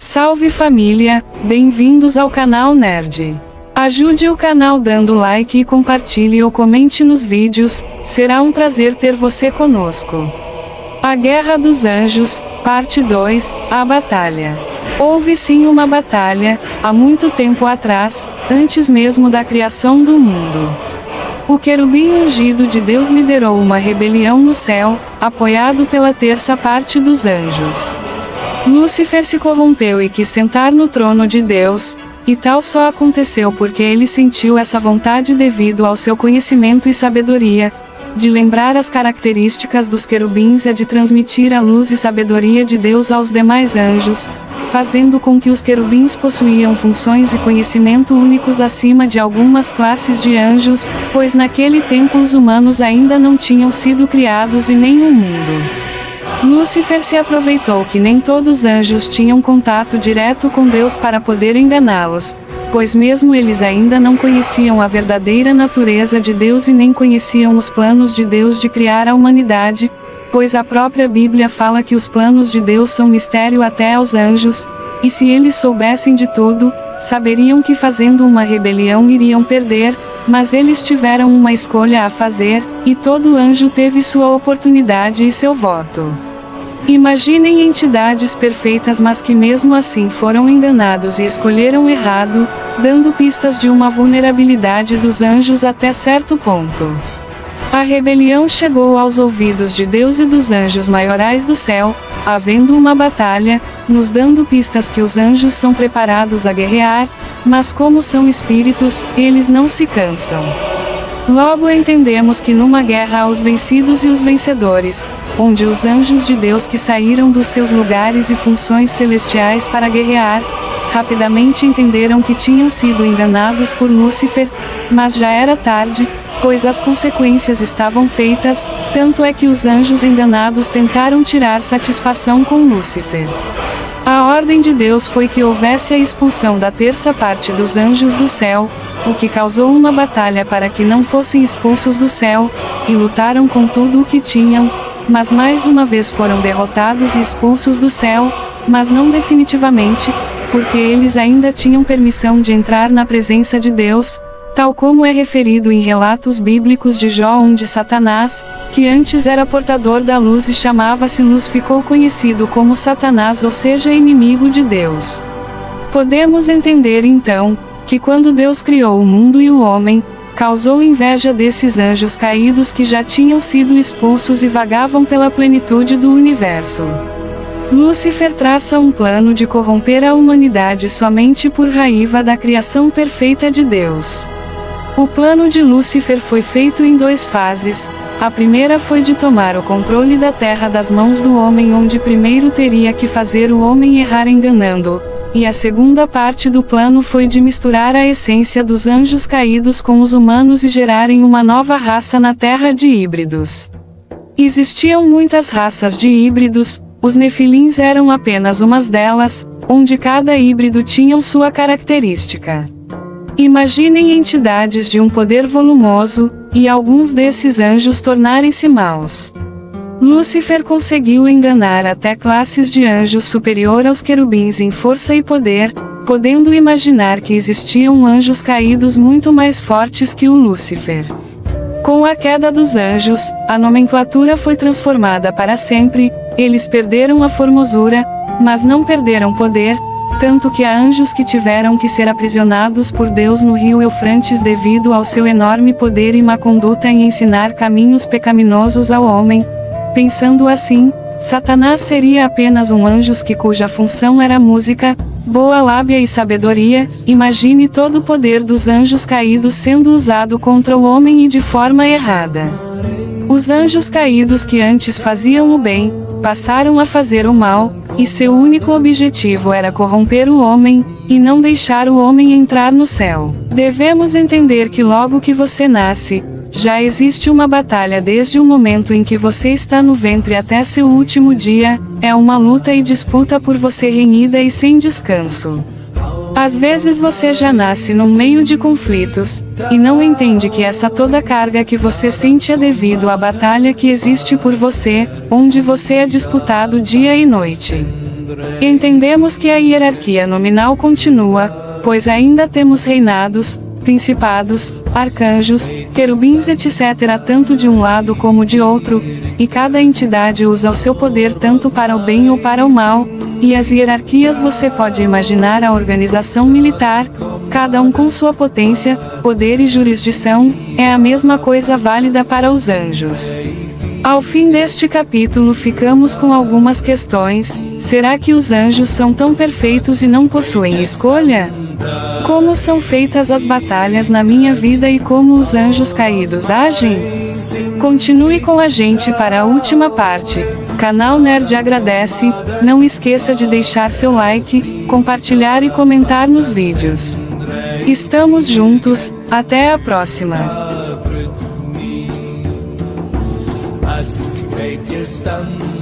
Salve família, bem-vindos ao canal Nerd. Ajude o canal dando like e compartilhe ou comente nos vídeos, será um prazer ter você conosco. A Guerra dos Anjos, Parte 2, a Batalha. Houve sim uma batalha, há muito tempo atrás, antes mesmo da criação do mundo. O querubim ungido de Deus liderou uma rebelião no céu, apoiado pela terça parte dos anjos. Lúcifer se corrompeu e quis sentar no trono de Deus, e tal só aconteceu porque ele sentiu essa vontade devido ao seu conhecimento e sabedoria, de lembrar as características dos querubins e de transmitir a luz e sabedoria de Deus aos demais anjos, fazendo com que os querubins possuíam funções e conhecimento únicos acima de algumas classes de anjos, pois naquele tempo os humanos ainda não tinham sido criados e nem o mundo. Lúcifer se aproveitou que nem todos os anjos tinham contato direto com Deus para poder enganá-los, pois mesmo eles ainda não conheciam a verdadeira natureza de Deus e nem conheciam os planos de Deus de criar a humanidade, pois a própria Bíblia fala que os planos de Deus são mistério até aos anjos, e se eles soubessem de tudo, saberiam que fazendo uma rebelião iriam perder, mas eles tiveram uma escolha a fazer, e todo anjo teve sua oportunidade e seu voto. Imaginem entidades perfeitas mas que mesmo assim foram enganados e escolheram errado, dando pistas de uma vulnerabilidade dos anjos até certo ponto. A rebelião chegou aos ouvidos de Deus e dos anjos maiorais do céu, havendo uma batalha, nos dando pistas que os anjos são preparados a guerrear, mas como são espíritos, eles não se cansam. Logo entendemos que numa guerra há os vencidos e os vencedores, onde os anjos de Deus que saíram dos seus lugares e funções celestiais para guerrear, rapidamente entenderam que tinham sido enganados por Lúcifer, mas já era tarde, pois as consequências estavam feitas, tanto é que os anjos enganados tentaram tirar satisfação com Lúcifer. A ordem de Deus foi que houvesse a expulsão da terça parte dos anjos do céu, o que causou uma batalha para que não fossem expulsos do céu, e lutaram com tudo o que tinham, mas mais uma vez foram derrotados e expulsos do céu, mas não definitivamente, porque eles ainda tinham permissão de entrar na presença de Deus, tal como é referido em relatos bíblicos de Jó onde Satanás, que antes era portador da luz e chamava-se Luz, ficou conhecido como Satanás, ou seja, inimigo de Deus. Podemos entender então, que quando Deus criou o mundo e o homem, causou inveja desses anjos caídos que já tinham sido expulsos e vagavam pela plenitude do universo. Lúcifer traça um plano de corromper a humanidade somente por raiva da criação perfeita de Deus. O plano de Lúcifer foi feito em duas fases. A primeira foi de tomar o controle da terra das mãos do homem, onde primeiro teria que fazer o homem errar enganando, e a segunda parte do plano foi de misturar a essência dos anjos caídos com os humanos e gerarem uma nova raça na terra de híbridos. Existiam muitas raças de híbridos, os nefilins eram apenas uma delas, onde cada híbrido tinha sua característica. Imaginem entidades de um poder volumoso, e alguns desses anjos tornarem-se maus. Lúcifer conseguiu enganar até classes de anjos superior aos querubins em força e poder, podendo imaginar que existiam anjos caídos muito mais fortes que o Lúcifer. Com a queda dos anjos, a nomenclatura foi transformada para sempre, eles perderam a formosura, mas não perderam poder, tanto que há anjos que tiveram que ser aprisionados por Deus no rio Eufrates devido ao seu enorme poder e má conduta em ensinar caminhos pecaminosos ao homem. Pensando assim, Satanás seria apenas um anjo cuja função era música, boa lábia e sabedoria. Imagine todo o poder dos anjos caídos sendo usado contra o homem e de forma errada. Os anjos caídos que antes faziam o bem, passaram a fazer o mal, e seu único objetivo era corromper o homem, e não deixar o homem entrar no céu. Devemos entender que logo que você nasce, já existe uma batalha desde o momento em que você está no ventre até seu último dia, é uma luta e disputa por você renhida e sem descanso. Às vezes você já nasce no meio de conflitos, e não entende que essa toda carga que você sente é devido à batalha que existe por você, onde você é disputado dia e noite. Entendemos que a hierarquia nominal continua, pois ainda temos reinados, principados, arcanjos, querubins etc. tanto de um lado como de outro, e cada entidade usa o seu poder tanto para o bem ou para o mal, e as hierarquias você pode imaginar a organização militar, cada um com sua potência, poder e jurisdição, é a mesma coisa válida para os anjos. Ao fim deste capítulo ficamos com algumas questões: será que os anjos são tão perfeitos e não possuem escolha? Como são feitas as batalhas na minha vida e como os anjos caídos agem? Continue com a gente para a última parte. Canal Nerd agradece, não esqueça de deixar seu like, compartilhar e comentar nos vídeos. Estamos juntos, até a próxima. Ask faith, you stand.